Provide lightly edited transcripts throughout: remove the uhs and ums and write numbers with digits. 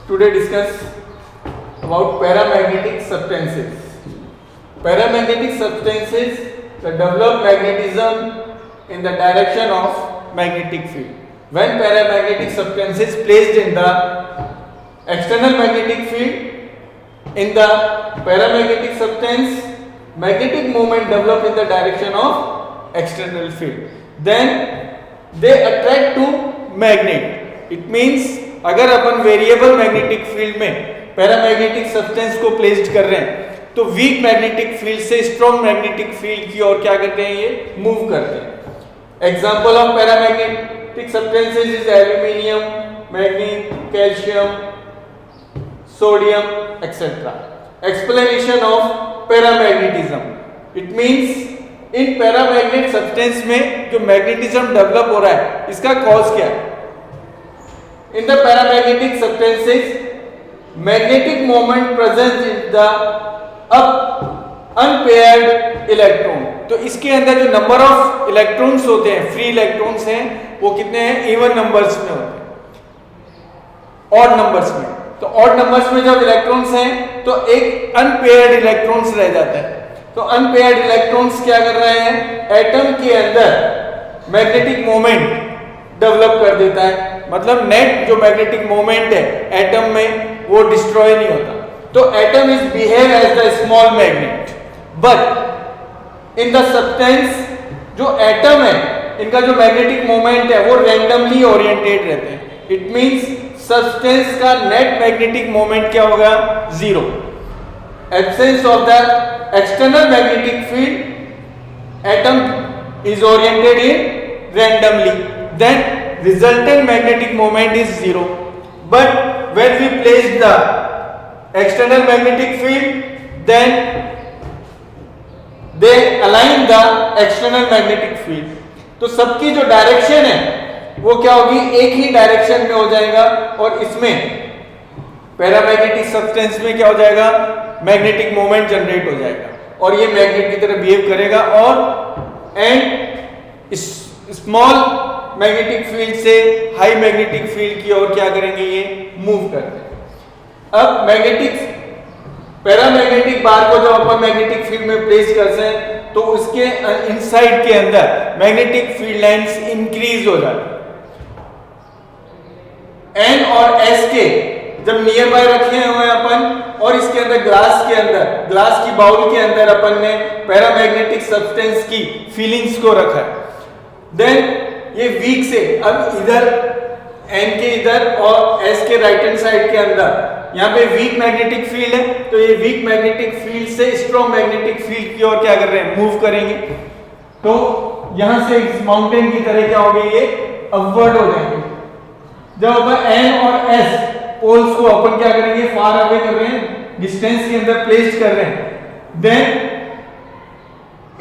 today discuss about paramagnetic substances. Paramagnetic substances that develop magnetism in the direction of magnetic field. When paramagnetic substances placed in the external magnetic field, in the paramagnetic substance, magnetic moment develop in the direction of external field. Then they attract to magnet. It means अगर अपन variable magnetic field में paramagnetic substance को placed कर रहे हैं तो weak magnetic field से strong magnetic field की ओर क्या करते हैं, ये मूव करते हैं. Example of paramagnetic substances is aluminium, manganese, calcium, sodium etcetera. Explanation of paramagnetism. It means in paramagnet substance में जो मैग्नेटिज्म डेवलप हो रहा है इसका कॉज क्या है. In the paramagnetic substances, magnetic moment present in the unpaired electron. तो इसके अंदर जो नंबर ऑफ इलेक्ट्रॉन्स होते हैं, फ्री इलेक्ट्रॉन्स हैं, वो कितने हैं, इवन नंबर्स में होते हैं, ऑड नंबर्स में. तो ऑड नंबर्स में जब इलेक्ट्रॉन्स हैं तो एक अनपेयर्ड इलेक्ट्रॉन्स रह जाता है. तो अनपेयर्ड इलेक्ट्रॉन्स क्या कर रहे हैं, एटम के अंदर मैग्नेटिक मोमेंट डेवलप कर देता है. मतलब नेट जो मैग्नेटिक मोमेंट है एटम में वो डिस्ट्रॉय नहीं होता. तो atom is behave as the small magnet, but in the substance जो एटम है इनका जो मैग्नेटिक मोमेंट है वो रैंडमली ओरिएंटेड रहते हैं. इट मींस सब्सटेंस का नेट मैग्नेटिक मोमेंट क्या होगा, zero. Absence of the external magnetic field, atom is oriented in randomly, then resultant magnetic moment is zero. But when we place the external magnetic field, then they align the external magnetic field. तो सबकी जो direction है वो क्या होगी, एक ही direction में हो जाएगा. और इसमें पैरामैग्नेटिक सब्सटेंस में क्या हो जाएगा, मैग्नेटिक मोमेंट जनरेट हो जाएगा और ये मैग्नेट की तरह बिहेव करेगा और एंड स्मॉल मैग्नेटिक फील्ड से हाई मैग्नेटिक फील्ड की ओर क्या करेंगे, ये मूव करते हैं. अब मैग्नेटिक पैरामैग्नेटिक बार को जब अपन मैग्नेटिक फील्ड में प्लेस करते हैं तो उसके इनसाइड के अंदर मैग्नेटिक फील्ड लाइंस इंक्रीज हो जाती है. एन और एस के जब नियर बाय रखे हुए हैं अपन और इसके अंदर ग्लास की बाउल के अंदर अपन ने पैरामैग्नेटिक सब्सटेंस की फीलिंग्स को रखा है. देन ये वीक से अब इधर एन के इधर और एस के राइट हैंड साइड के अंदर यहाँ पे वीक मैग्नेटिक फील्ड है. तो ये वीक मैग्नेटिक फील्ड से स्ट्रॉन्ग मैग्नेटिक फील्ड की ओर क्या कर रहे हैं, मूव करेंगे. तो यहां से इस माउंटेन की तरह क्या होगी, ये अपवर्ड हो जाएंगे. जब अपन एन और एस पोल्स को अपन क्या करेंगे, फार अवे कर रहे हैं, डिस्टेंस के अंदर प्लेस कर रहे हैं. देन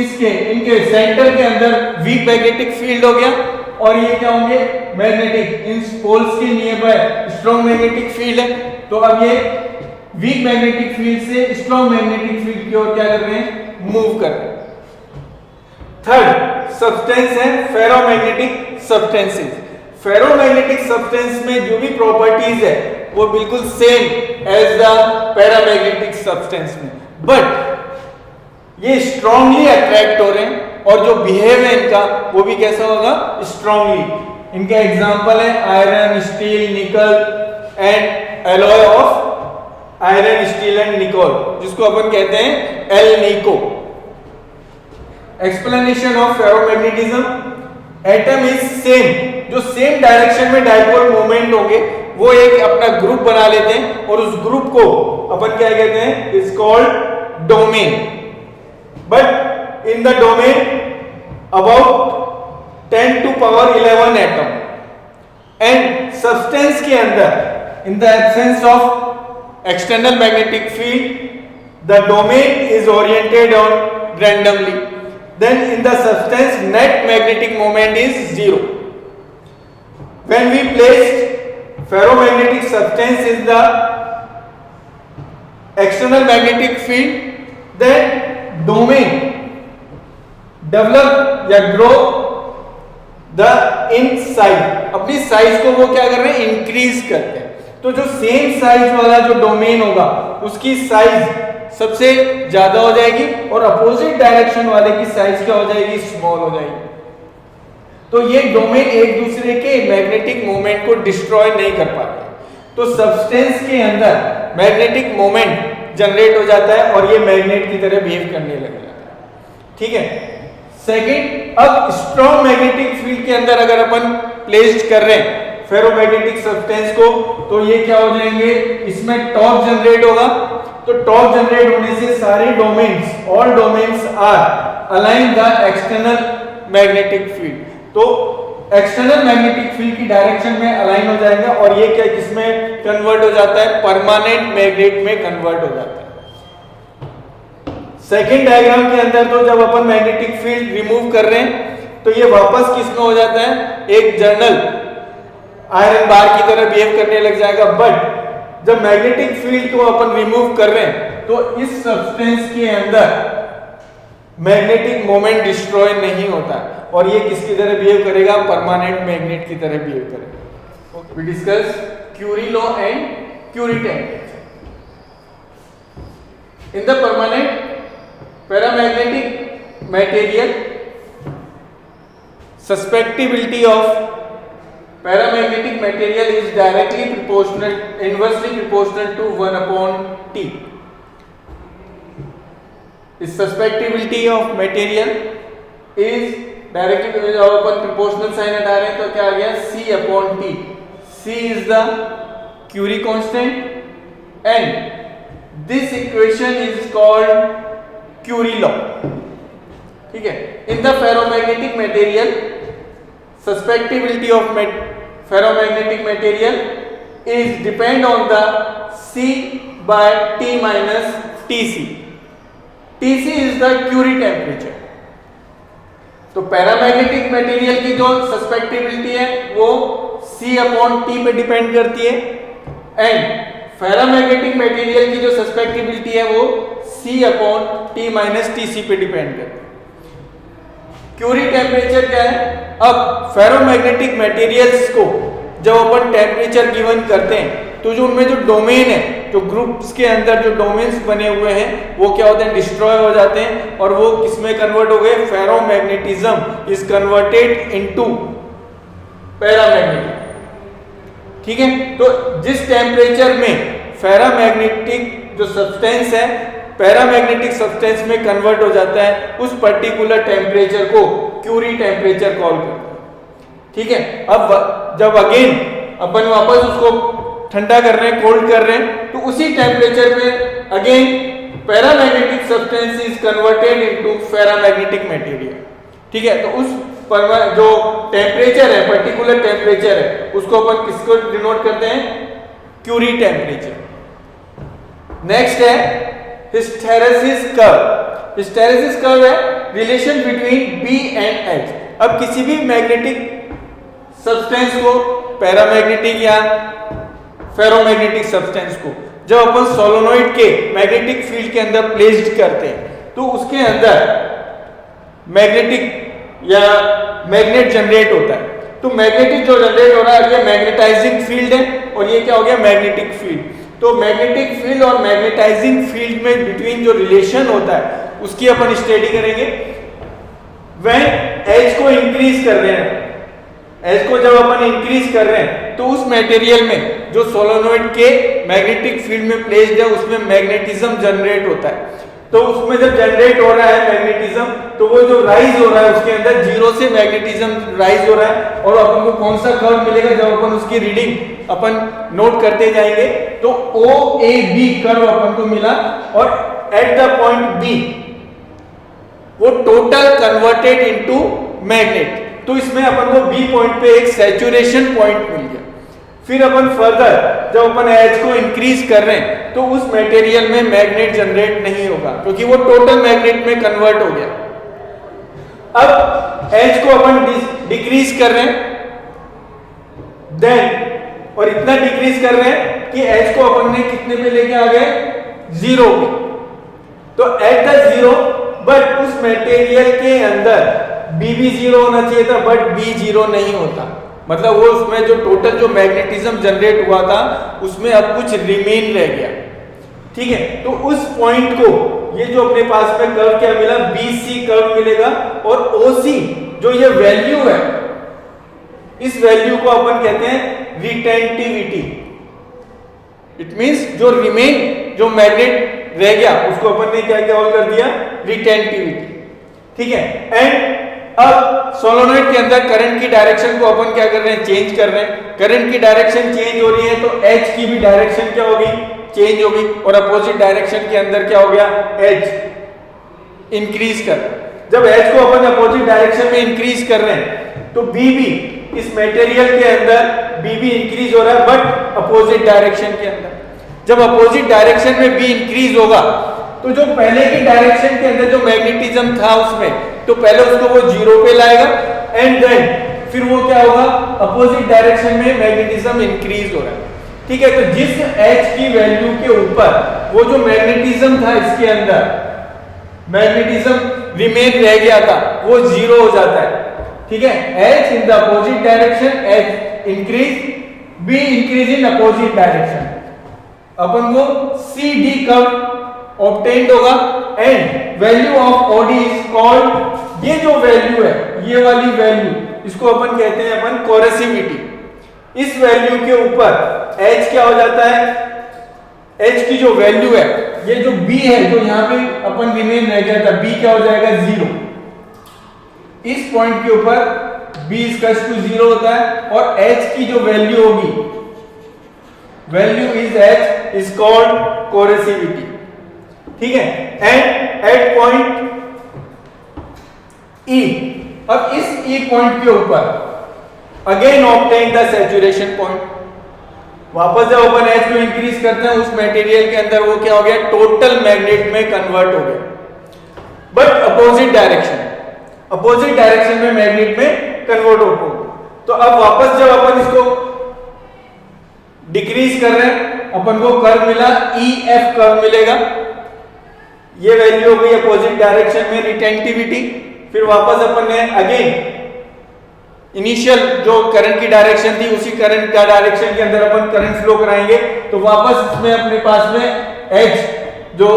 इसके इनके सेंटर के अंदर वीक मैग्नेटिक फील्ड हो गया और ये क्या होंगे, मैग्नेटिक. इन पोल्स के near by strong magnetic field है. तो अब ये वीक मैग्नेटिक फील्ड से स्ट्रॉन्ग मैग्नेटिक फील्ड की ओर क्या कर रहे हैं, मूव कर रहे हैं. थर्ड सब्सटेंस है फेरोमैग्नेटिक सब्सटेंसेस. फेरोमैग्नेटिक सब्सटेंस में जो भी प्रॉपर्टीज है वो बिल्कुल same as the paramagnetic substance में, बट ये स्ट्रांगली अट्रैक्ट हो रहे हैं और जो बिहेव है इनका वो भी कैसा होगा, स्ट्रांगली. इनका एग्जांपल है iron, steel, nickel and alloy of iron, steel and nickel, जिसको अपन कहते हैं alnico. Explanation of ferromagnetism. Atom is same, जो सेम डायरेक्शन में डाइपोल मोमेंट होंगे वो एक अपना ग्रुप बना लेते हैं और उस ग्रुप को अपन क्या कहते हैं, is called domain. But in the domain about 10 to power 11 atom and substance के अंदर in the absence of external magnetic field the domain is oriented on randomly. Then in the substance net magnetic moment is zero. When we placed ferromagnetic substance in the external magnetic field, then domain develop या grow the in size, अपनी size को वो क्या कर रहे हैं, increase करते हैं. तो जो सेम साइज वाला जो डोमेन होगा उसकी साइज सबसे ज्यादा हो जाएगी और अपोजिट डायरेक्शन वाले की साइज क्या हो जाएगी, स्मॉल हो जाएगी। तो ये डोमेन एक दूसरे के मैग्नेटिक मोमेंट को डिस्ट्रॉय नहीं कर पाते, तो सब्सटेंस के अंदर मैग्नेटिक मोमेंट जनरेट हो जाता है और ये मैग्नेट की तरह बिहेव करने लग जाता है। ठीक है। सेकंड, अब स्ट्रॉन्ग मैग्नेटिक फील्ड के अंदर अगर अपन प्लेस्ड कर रहे हैं फेरोमैग्नेटिक सब्सटेंस को, तो ये क्या हो जाएंगे, इसमें टॉर्क जनरेट होगा। तो टॉर्क जनरेट होने से सारे domains, all domains are align the external magnetic field, तो एक्सटर्नल मैग्नेटिक फील्ड की डायरेक्शन में अलाइन हो जाएगा और ये क्या किसमें कन्वर्ट हो जाता है, परमानेंट मैग्नेट में कन्वर्ट हो जाता है। सेकेंड डायग्राम के अंदर तो जब अपन मैग्नेटिक फील्ड रिमूव कर रहे हैं तो ये वापस किसमें हो जाता है, एक जर्नल आयरन बार की तरह बिहेव करने लग जाएगा। बट जब मैग्नेटिक फील्ड को अपन रिमूव कर रहे हैं तो इस सब्सटेंस के अंदर मैग्नेटिक मोमेंट डिस्ट्रॉय नहीं होता और ये किसकी तरह बिहेव करेगा, परमानेंट मैग्नेट की तरह बिहेव करेगा। We discuss Curie law and Curie temperature. In the permanent paramagnetic material, susceptibility of paramagnetic material is directly proportional, inversely proportional to 1 upon T. Is susceptibility of material is directly, जब अपन proportional sign हटा रहे हैं तो क्या आ गया, C upon T. C is the Curie constant and this equation is called Curie law. ठीक है। In the ferromagnetic material, susceptibility of ferromagnetic material is depend on the C by T minus Tc. Tc is the Curie temperature. तो paramagnetic material की जो susceptibility है वो C upon T पे depend करती है एंड फेरामैग्नेटिक मटेरियल की जो सस्पेक्टिबिलिटी है वो C upon T minus Tc पे डिपेंड करती है। क्यूरी टेम्परेचर क्या है, अब फेरोमैग्नेटिक मटेरियल्स को जब अपन टेम्परेचर गिवन करते हैं तो जो उनमें जो डोमेन है, जो ग्रुप्स के अंदर जो डोमेन्स बने हुए हैं वो क्या होते हैं, डिस्ट्रॉय हो जाते हैं और वो किसमें कन्वर्ट हो गए, ferromagnetism is converted into paramagnetic. ठीक है। तो जिस टेम्परेचर में फेरामैग्नेटिक जो सब्सटेंस है पैरामैग्नेटिक सब्सटेंस में कन्वर्ट हो जाता है उस पर्टिकुलर टेम्परेचर को क्यूरी टेम्परेचर कॉल करते हैं। ठीक है। अब जब अगेन अपन वापस उसको ठंडा कर रहे हैं, कोल्ड कर रहे हैं, तो उसी टेम्परेचर पे again paramagnetic substance is converted into फेरामैग्नेटिक material. ठीक है। तो उस जो टेम्परेचर है, पर्टिकुलर टेम्परेचर है, उसको अपन किसको डिनोट करते हैं, क्यूरी टेम्परेचर। नेक्स्ट है हिस्टेरेसिस कर्व। हिस्टेरेसिस कर्व है relation between B and H। अब किसी भी मैग्नेटिक सब्सटेंस को, पैरामैग्नेटिक या फेरोमैग्नेटिक सब्सटेंस को जब अपन सोलेनोइड के मैग्नेटिक फील्ड के अंदर प्लेस्ड करते हैं तो उसके अंदर मैग्नेटिक या मैग्नेट जनरेट होता है। तो मैग्नेटिक जो जनरेट हो रहा है ये मैग्नेटाइजिंग फील्ड है और ये क्या हो गया, मैग्नेटिक फील्ड। तो मैग्नेटिक फील्ड और मैग्नेटाइजिंग फील्ड में बिटवीन जो रिलेशन होता है उसकी अपन स्टडी करेंगे। व्हेन H को इंक्रीज कर रहे हैं, H को जब अपन इंक्रीज कर रहे हैं तो उस मटेरियल में जो सोलेनोइड के मैग्नेटिक फील्ड में प्लेस्ड है उसमें मैग्नेटिज्म जनरेट होता है। तो उसमें जब जनरेट हो रहा है मैग्नेटिज्म तो वो जो राइज हो रहा है उसके अंदर जीरो से मैग्नेटिज्म राइज हो रहा है और अपन को कौन सा कर्व मिलेगा, जब अपन उसकी रीडिंग अपन नोट करते जाएंगे तो OAB कर्व अपन को मिला और एट द पॉइंट B वो टोटल कन्वर्टेड इनटू मैग्नेट। तो इसमें अपन को B पॉइंट पे एक सैचुरेशन पॉइंट मिल गया। फिर अपन फर्दर जब अपन H को इंक्रीज कर रहे हैं तो उस मटेरियल में मैग्नेट जनरेट नहीं होगा क्योंकि वो टोटल मैग्नेट में कन्वर्ट हो गया। अब H को अपन डिक्रीज कर रहे हैं देन, और इतना डिक्रीज कर रहे हैं कि H को अपन ने कितने पे लेके आ गए, 0 पे। तो एट द 0 बट उस मटेरियल के अंदर B भी 0 होना चाहिए था बट B 0 नहीं होता। मतलब वो उसमें जो टोटल जो मैग्नेटिज्म जनरेट हुआ था उसमें अब कुछ रिमेन रह गया। ठीक है, तो उस पॉइंट को ये जो अपने पास में कर्व क्या मिला, BC कर्व मिलेगा और OC जो ये वैल्यू है, इस वैल्यू को अपन कहते हैं रिटेंटिविटी। इट मींस जो रिमेन जो मैग्नेट रह गया उसको अपन ने क्या कॉल कर दिया, रिटेंटिविटी। ठीक है, एंड अब सोलोनॉइड के अंदर करंट की डायरेक्शन को अपन क्या कर रहे हैं, चेंज कर रहे हैं। करंट की डायरेक्शन चेंज हो रही है तो H की भी डायरेक्शन क्या होगी, चेंज होगी, और अपोजिट डायरेक्शन के अंदर क्या हो गया, H इंक्रीज कर। जब H को अपन अपोजिट डायरेक्शन में इंक्रीज कर रहे हैं तो B भी इस मटेरियल के अंदर B भी इंक्रीज हो रहा है बट अपोजिट डायरेक्शन के अंदर। जब अपोजिट डायरेक्शन में B इंक्रीज होगा तो जो पहले की डायरेक्शन के अंदर जो मैग्नेटिज्म था उसमें, तो पहले उसको वो जीरो पे लाएगा एंड देन फिर वो क्या होगा, अपोजिट डायरेक्शन में मैग्नेटिज्म इंक्रीज हो रहा है। ठीक है, तो जिस H की वैल्यू के ऊपर वो जो मैग्नेटिज्म था इसके अंदर मैग्नेटिज्म रिमेन रह गया था वो जीरो हो जाता है। ठीक है, H in the opposite direction, H increase, B increase in opposite direction, अपन को CD कर्व ऑब्टेन्ड होगा and value of OD is called, ये जो वैल्यू है ये वाली वैल्यू इसको अपन कहते हैं अपन कोरेसिविटी। इस वैल्यू के ऊपर H क्या हो जाता है, H की जो वैल्यू है, ये जो B है जो यहाँ पे अपन रिमेन रह गया था, B क्या हो जाएगा, जीरो। इस पॉइंट के ऊपर B इक्वल्स टू जीरो होता है और H की जो वैल्यू होगी, value is H is called coercivity. ठीक है, एंड एट पॉइंट E, अब इस E पॉइंट के ऊपर again obtain the saturation point. वापस जब अपन H को इंक्रीज करते हैं उस मटेरियल के अंदर वो क्या हो गया, टोटल मैग्नेट में कन्वर्ट हो गया but opposite direction, opposite direction में मैग्नेट में कन्वर्ट हो गया। तो अब वापस जब अपन इसको डिक्रीज कर रहे हैं अपन को कर्व मिला, EF कर्व मिलेगा, ये वैल्यू हो गई अपोजिट डायरेक्शन में रिटेंटिविटी। फिर वापस अपन ने अगेन इनिशियल जो करंट की डायरेक्शन थी उसी करंट का डायरेक्शन के अंदर अपन करंट फ्लो कराएंगे तो वापस इसमें अपने पास में H जो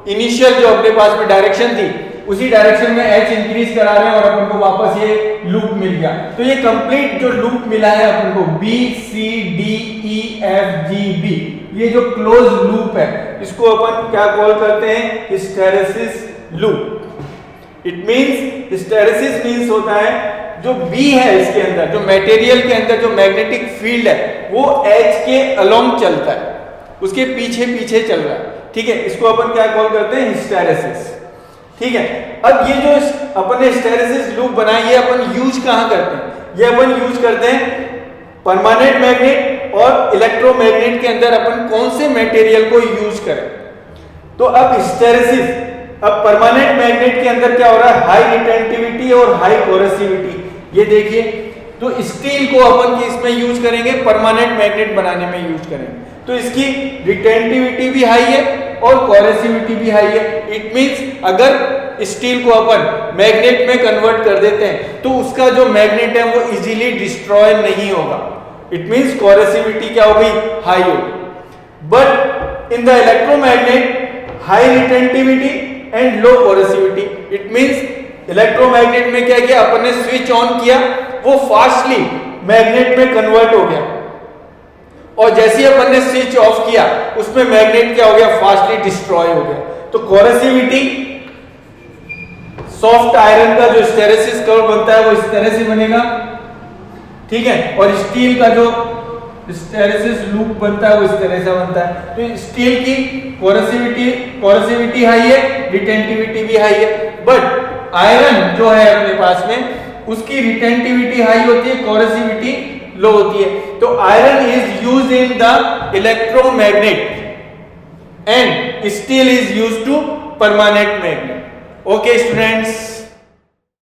इनिशियल जो अपने पास में डायरेक्शन थी उसी डायरेक्शन में H इंक्रीज करा रहे हैं और अपन को वापस ये लूप मिल गया। तो ये कंप्लीट जो लूप मिला है अपन को B C D E F G B, ये जो क्लोज लूप है इसको अपन क्या कॉल करते हैं, hysteresis loop. It means hysteresis means होता है जो B है इसके अंदर, जो मटेरियल के अंदर जो मैग्नेटिक फील्ड है वो H के अलोंग चलता है, उसके पीछे पीछे चल रहा है। ठीक है, इसको अपन क्या कॉल करते हैं, हिस्टैरिसीस। ठीक है, अब ये जो अपन ने हिस्टैरिसीस लूप बनाई ये अपन यूज कहां करते हैं, ये अपन यूज करते हैं परमानेंट मैग्नेट और इलेक्ट्रोमैग्नेट के अंदर अपन कौन से मटेरियल को यूज करें। तो अब हिस्टैरिसीस, अब परमानेंट मैग्नेट के अंदर क्या हो रहा है, हाई रिटेंटिविटी और हाई कोरेसिविटी। ये देखिए, तो स्टील को अपन इसमें यूज करेंगे, परमानेंट मैग्नेट बनाने में यूज करेंगे, तो इसकी रिटेंटिविटी भी हाई है और कोरेसिविटी भी हाई है। इट मींस अगर स्टील को अपन मैग्नेट में कन्वर्ट कर देते हैं तो उसका जो मैग्नेट है वो इजीली डिस्ट्रॉय नहीं होगा। इट मींस कोरेसिविटी क्या हो गई, हाई होगी। But in the electromagnet high retentivity and low coercivity. It means electromagnet में क्या किया अपन ने, स्विच ऑन किया, वो फास्टली मैग्नेट में कन्वर्ट हो गया, और जैसे ही अपन ने स्विच ऑफ किया उसमें मैग्नेट क्या हो गया, फास्टली डिस्ट्रॉय हो गया। तो कोरेसिविटी, सॉफ्ट आयरन का जो हिस्टैरिसीस कर्व बनता है वो इस तरह से बनेगा। ठीक है, और स्टील का जो हिस्टैरिसीस लूप बनता है वो इस तरह से बनता है। तो स्टील की कोरेसिविटी हाई है, रिटेंटिविटी भी हाई है, बट आयरन जो है अपने पास में उसकी रिटेंटिविटी हाई होती है, कोरेसिविटी लो होती है। तो iron is used in the electromagnet and steel is used to permanent magnet. Okay students.